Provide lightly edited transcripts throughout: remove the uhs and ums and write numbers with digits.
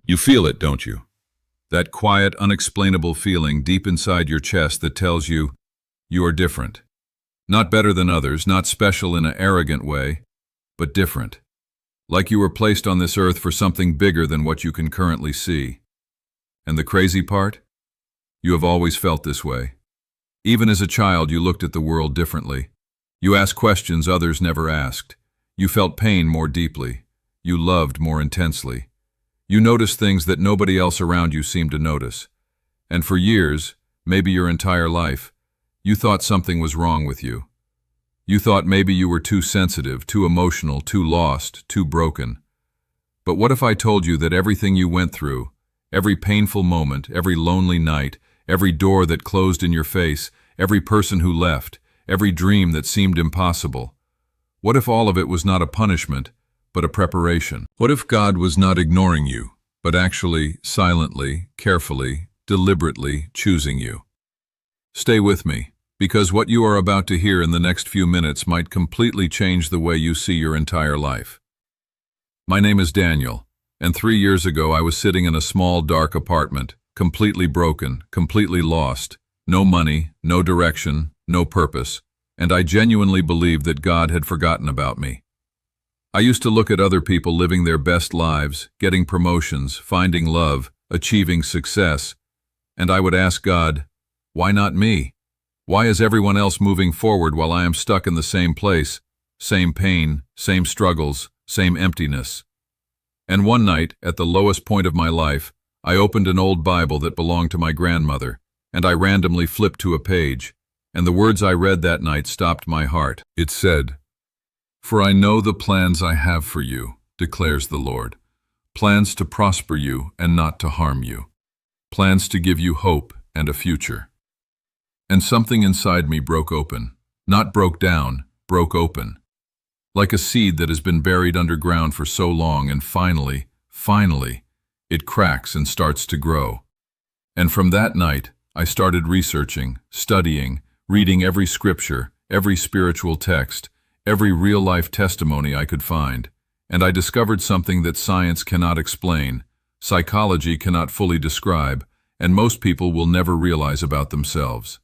You feel it, don't you? That quiet, unexplainable feeling deep inside your chest that tells you are different. Not better than others, not special in an arrogant way, but different. Like you were placed on this earth for something bigger than what you can currently see. And the crazy part? You have always felt this way. Even as a child, you looked at the world differently. You asked questions others never asked. You felt pain more deeply. You loved more intensely. You noticed things that nobody else around you seemed to notice. And for years, maybe your entire life, you thought something was wrong with you. You thought maybe you were too sensitive, too emotional, too lost, too broken. But what if I told you that everything you went through, every painful moment, every lonely night, every door that closed in your face, every person who left, every dream that seemed impossible, what if all of it was not a punishment, but a preparation? What if God was not ignoring you, but actually, silently, carefully, deliberately choosing you? Stay with me, because what you are about to hear in the next few minutes might completely change the way you see your entire life. My name is Daniel, and 3 years ago I was sitting in a small, dark apartment, completely broken, completely lost, no money, no direction, no purpose, and I genuinely believed that God had forgotten about me. I used to look at other people living their best lives, getting promotions, finding love, achieving success, and I would ask God, why not me? Why is everyone else moving forward while I am stuck in the same place, same pain, same struggles, same emptiness? And one night, at the lowest point of my life, I opened an old Bible that belonged to my grandmother, and I randomly flipped to a page, and the words I read that night stopped my heart. It said, "For I know the plans I have for you, declares the Lord, plans to prosper you and not to harm you, plans to give you hope and a future." And something inside me broke open, not broke down, broke open, like a seed that has been buried underground for so long and finally, it cracks and starts to grow. And from that night, I started researching, studying, reading every scripture, every spiritual text, every real-life testimony I could find, and I discovered something that science cannot explain, psychology cannot fully describe, and most people will never realize about themselves.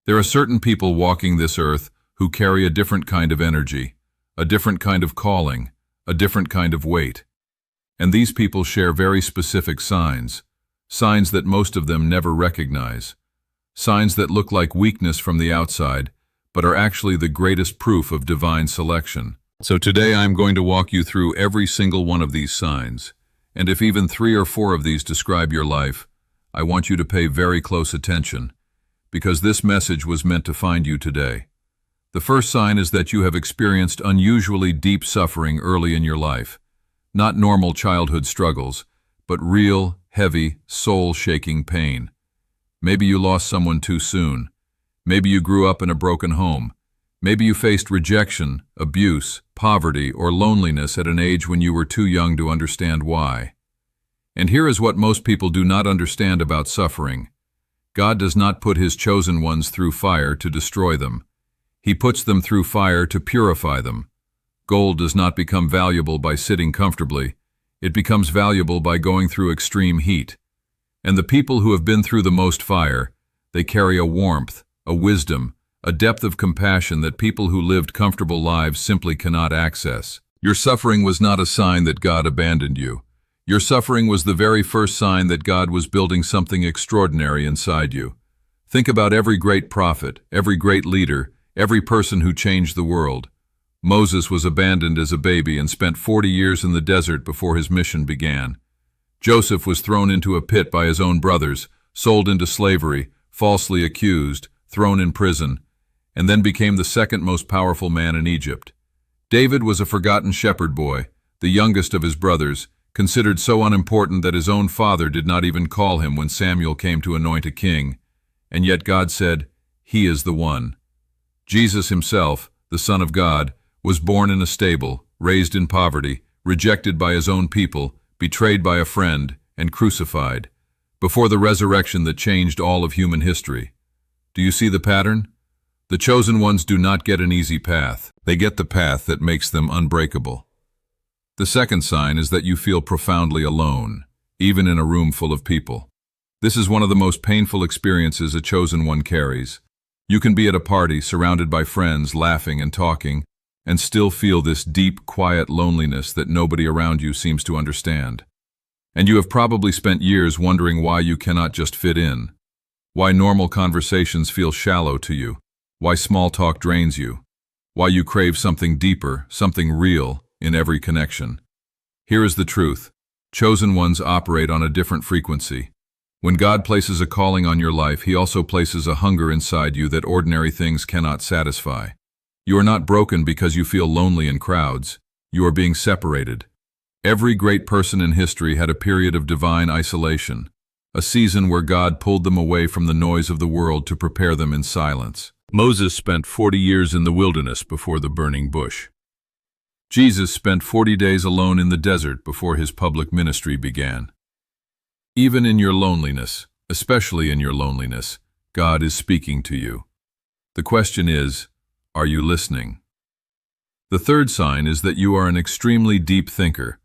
There are certain people walking this earth who carry a different kind of energy, a different kind of calling, a different kind of weight. And these people share very specific signs, signs that most of them never recognize, signs that look like weakness from the outside, but are actually the greatest proof of divine selection. So today I'm going to walk you through every single one of these signs, and if even 3 or 4 of these describe your life, I want you to pay very close attention, because this message was meant to find you today. The first sign is that you have experienced unusually deep suffering early in your life. Not normal childhood struggles, but real, heavy, soul-shaking pain. Maybe you lost someone too soon. Maybe you grew up in a broken home. Maybe you faced rejection, abuse, poverty, or loneliness at an age when you were too young to understand why. And here is what most people do not understand about suffering. God does not put His chosen ones through fire to destroy them. He puts them through fire to purify them. Gold does not become valuable by sitting comfortably. It becomes valuable by going through extreme heat. And the people who have been through the most fire, they carry a warmth, a wisdom, a depth of compassion that people who lived comfortable lives simply cannot access. Your suffering was not a sign that God abandoned you. Your suffering was the very first sign that God was building something extraordinary inside you. Think about every great prophet, every great leader, every person who changed the world. Moses was abandoned as a baby and spent 40 years in the desert before his mission began. Joseph was thrown into a pit by his own brothers, sold into slavery, falsely accused, thrown in prison, and then became the second most powerful man in Egypt. David was a forgotten shepherd boy, the youngest of his brothers, considered so unimportant that his own father did not even call him when Samuel came to anoint a king, and yet God said, "He is the one." Jesus himself, the Son of God, was born in a stable, raised in poverty, rejected by his own people, betrayed by a friend, and crucified, before the resurrection that changed all of human history. Do you see the pattern? The chosen ones do not get an easy path. They get the path that makes them unbreakable. The second sign is that you feel profoundly alone. even in a room full of people. This is one of the most painful experiences a chosen one carries. You can be at a party surrounded by friends laughing and talking, and still feel this deep, quiet loneliness that nobody around you seems to understand. And you have probably spent years wondering why you cannot just fit in, why normal conversations feel shallow to you, why small talk drains you, why you crave something deeper, something real, in every connection. Here is the truth. Chosen ones operate on a different frequency. When God places a calling on your life, He also places a hunger inside you that ordinary things cannot satisfy. You are not broken because you feel lonely in crowds. You are being separated. Every great person in history had a period of divine isolation, a season where God pulled them away from the noise of the world to prepare them in silence. Moses spent 40 years in the wilderness before the burning bush. Jesus spent 40 days alone in the desert before His public ministry began. Even in your loneliness, especially in your loneliness, God is speaking to you. The question is, are you listening? The third sign is that you are an extremely deep thinker,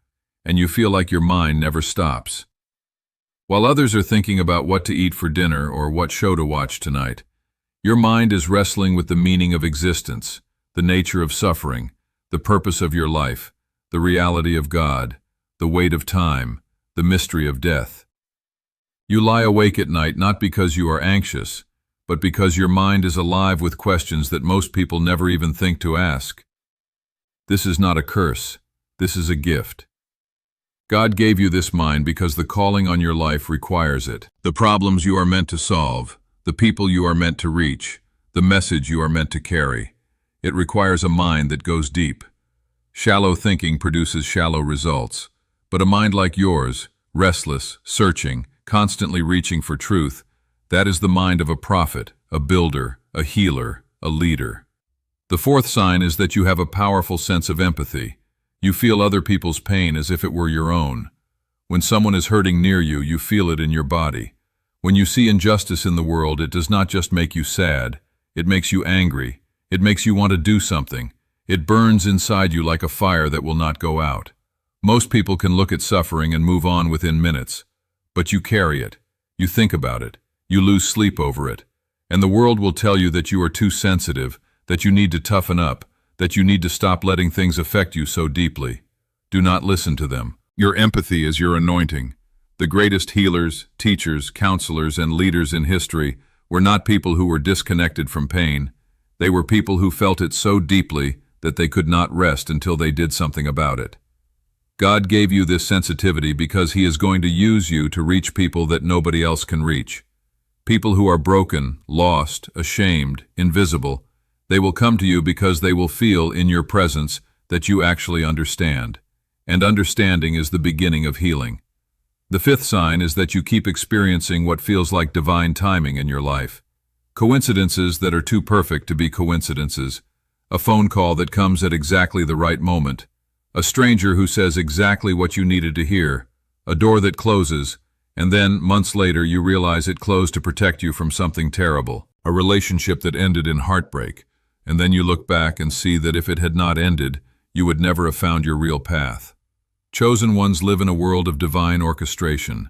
and you feel like your mind never stops. While others are thinking about what to eat for dinner or what show to watch tonight, your mind is wrestling with the meaning of existence, the nature of suffering, the purpose of your life, the reality of God, the weight of time, the mystery of death. You lie awake at night not because you are anxious, but because your mind is alive with questions that most people never even think to ask. This is not a curse. This is a gift. God gave you this mind because the calling on your life requires it. The problems you are meant to solve, the people you are meant to reach, the message you are meant to carry. It requires a mind that goes deep. Shallow thinking produces shallow results, but a mind like yours, restless, searching, constantly reaching for truth, that is the mind of a prophet, a builder, a healer, a leader. The fourth sign is that you have a powerful sense of empathy. You feel other people's pain as if it were your own. When someone is hurting near you, you feel it in your body. When you see injustice in the world, it does not just make you sad. It makes you angry. It makes you want to do something. It burns inside you like a fire that will not go out. Most people can look at suffering and move on within minutes. But you carry it. You think about it. You lose sleep over it. And the world will tell you that you are too sensitive, that you need to toughen up, that you need to stop letting things affect you so deeply. Do not listen to them. Your empathy is your anointing. The greatest healers, teachers, counselors, and leaders in history were not people who were disconnected from pain. They were people who felt it so deeply that they could not rest until they did something about it. God gave you this sensitivity because He is going to use you to reach people that nobody else can reach. People who are broken, lost, ashamed, invisible. They will come to you because they will feel in your presence that you actually understand. And understanding is the beginning of healing. The fifth sign is that you keep experiencing what feels like divine timing in your life. Coincidences that are too perfect to be coincidences. A phone call that comes at exactly the right moment. A stranger who says exactly what you needed to hear. A door that closes, and then, months later, you realize it closed to protect you from something terrible. A relationship that ended in heartbreak, and then you look back and see that if it had not ended, you would never have found your real path. Chosen ones live in a world of divine orchestration.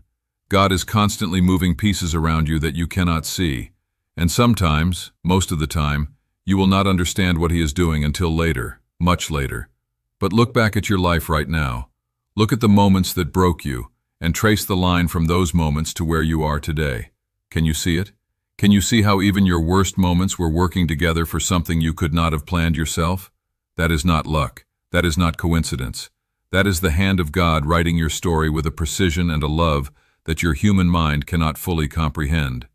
God is constantly moving pieces around you that you cannot see, and sometimes, most of the time, you will not understand what He is doing until later, much later. But look back at your life right now. Look at the moments that broke you, and trace the line from those moments to where you are today. Can you see it? Can you see how even your worst moments were working together for something you could not have planned yourself? That is not luck. That is not coincidence. That is the hand of God writing your story with a precision and a love that your human mind cannot fully comprehend.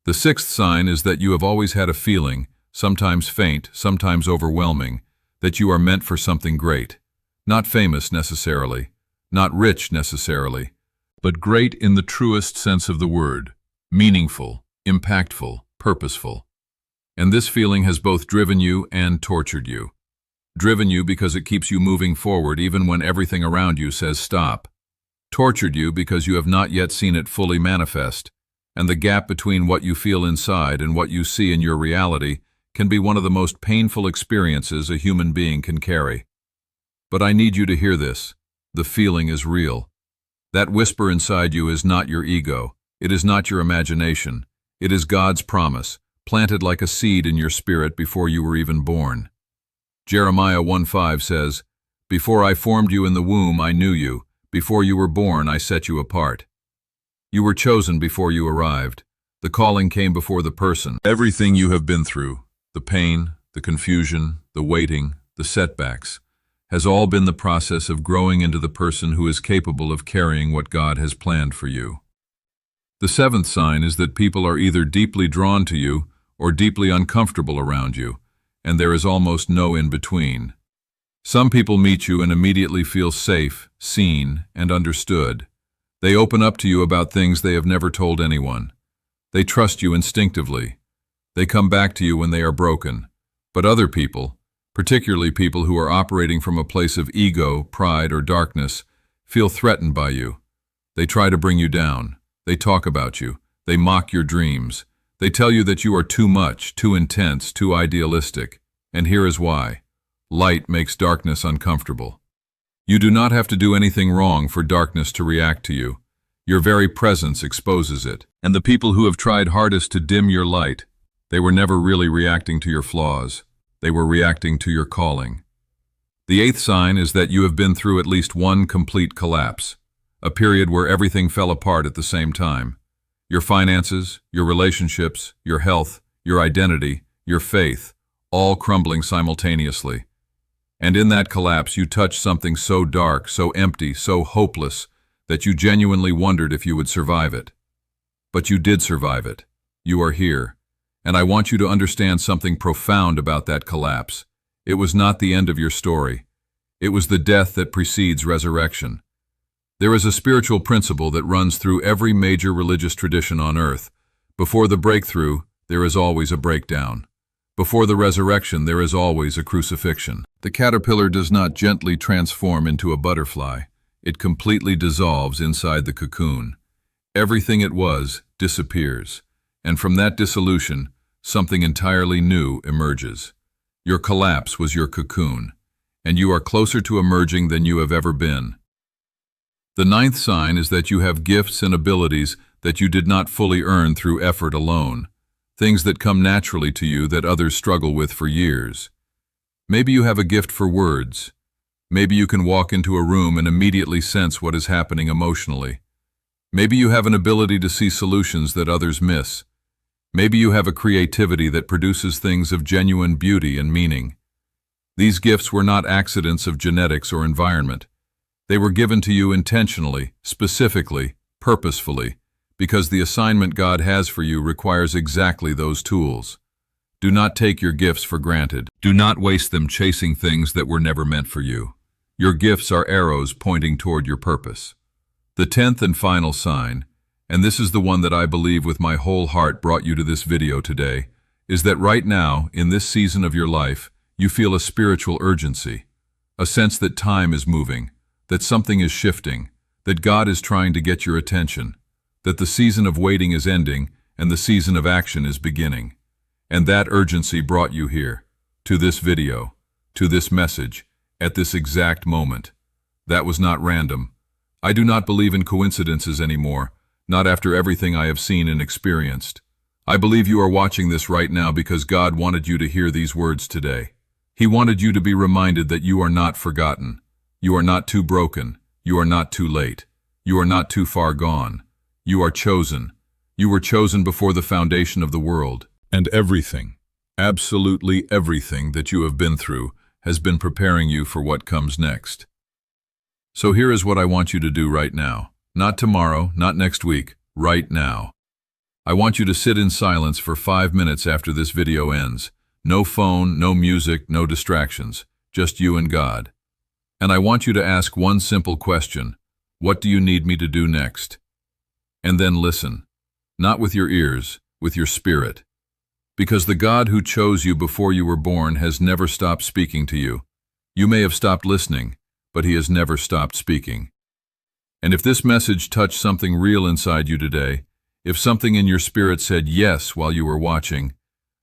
The sixth sign is that you have always had a feeling, sometimes faint, sometimes overwhelming, that you are meant for something great. Not famous necessarily, not rich necessarily, but great in the truest sense of the word, meaningful, impactful, purposeful. And this feeling has both driven you and tortured you. Driven you because it keeps you moving forward even when everything around you says stop. Tortured you because you have not yet seen it fully manifest, and the gap between what you feel inside and what you see in your reality can be one of the most painful experiences a human being can carry. But I need you to hear this. The feeling is real. That whisper inside you is not your ego. It is not your imagination. It is God's promise, planted like a seed in your spirit before you were even born. Jeremiah 1:5 says, "Before I formed you in the womb, I knew you. Before you were born, I set you apart." You were chosen before you arrived. The calling came before the person. Everything you have been through, the pain, the confusion, the waiting, the setbacks, has all been the process of growing into the person who is capable of carrying what God has planned for you. The seventh sign is that people are either deeply drawn to you or deeply uncomfortable around you, and there is almost no in-between. Some people meet you and immediately feel safe, seen, and understood. They open up to you about things they have never told anyone. They trust you instinctively. They come back to you when they are broken. But other people, particularly people who are operating from a place of ego, pride, or darkness, feel threatened by you. They try to bring you down. They talk about you. They mock your dreams. They tell you that you are too much, too intense, too idealistic. And here is why. Light makes darkness uncomfortable. You do not have to do anything wrong for darkness to react to you. Your very presence exposes it. And the people who have tried hardest to dim your light, they were never really reacting to your flaws. They were reacting to your calling. The eighth sign is that you have been through at least one complete collapse, a period where everything fell apart at the same time. Your finances, your relationships, your health, your identity, your faith, all crumbling simultaneously. And in that collapse you touched something so dark, so empty, so hopeless, that you genuinely wondered if you would survive it. But you did survive it. You are here. And I want you to understand something profound about that collapse. It was not the end of your story. It was the death that precedes resurrection. There is a spiritual principle that runs through every major religious tradition on earth. Before the breakthrough, there is always a breakdown. Before the resurrection, there is always a crucifixion. The caterpillar does not gently transform into a butterfly. It completely dissolves inside the cocoon. Everything it was disappears. And from that dissolution, something entirely new emerges. Your collapse was your cocoon, and you are closer to emerging than you have ever been. The ninth sign is that you have gifts and abilities that you did not fully earn through effort alone, things that come naturally to you that others struggle with for years. Maybe you have a gift for words. Maybe you can walk into a room and immediately sense what is happening emotionally. Maybe you have an ability to see solutions that others miss. Maybe you have a creativity that produces things of genuine beauty and meaning. These gifts were not accidents of genetics or environment. They were given to you intentionally, specifically, purposefully, because the assignment God has for you requires exactly those tools. Do not take your gifts for granted. Do not waste them chasing things that were never meant for you. Your gifts are arrows pointing toward your purpose. The 10th and final sign, and this is the one that I believe with my whole heart brought you to this video today, is that right now, in this season of your life, you feel a spiritual urgency, a sense that time is moving, that something is shifting, that God is trying to get your attention, that the season of waiting is ending and the season of action is beginning. And that urgency brought you here, to this video, to this message, at this exact moment. That was not random. I do not believe in coincidences anymore. Not after everything I have seen and experienced. I believe you are watching this right now because God wanted you to hear these words today. He wanted you to be reminded that you are not forgotten. You are not too broken. You are not too late. You are not too far gone. You are chosen. You were chosen before the foundation of the world. And everything, absolutely everything that you have been through has been preparing you for what comes next. So here is what I want you to do right now. Not tomorrow, not next week, right now. I want you to sit in silence for 5 minutes after this video ends. No phone, no music, no distractions, just you and God. And I want you to ask one simple question. What do you need me to do next? And then listen, not with your ears, with your spirit. Because the God who chose you before you were born has never stopped speaking to you. You may have stopped listening, but He has never stopped speaking. And if this message touched something real inside you today, if something in your spirit said yes while you were watching,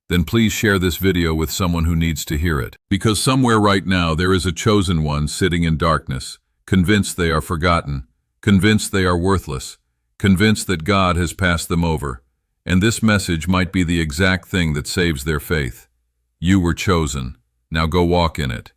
then please share this video with someone who needs to hear it. Because somewhere right now there is a chosen one sitting in darkness, convinced they are forgotten, convinced they are worthless, convinced that God has passed them over, and this message might be the exact thing that saves their faith. You were chosen. Now go walk in it.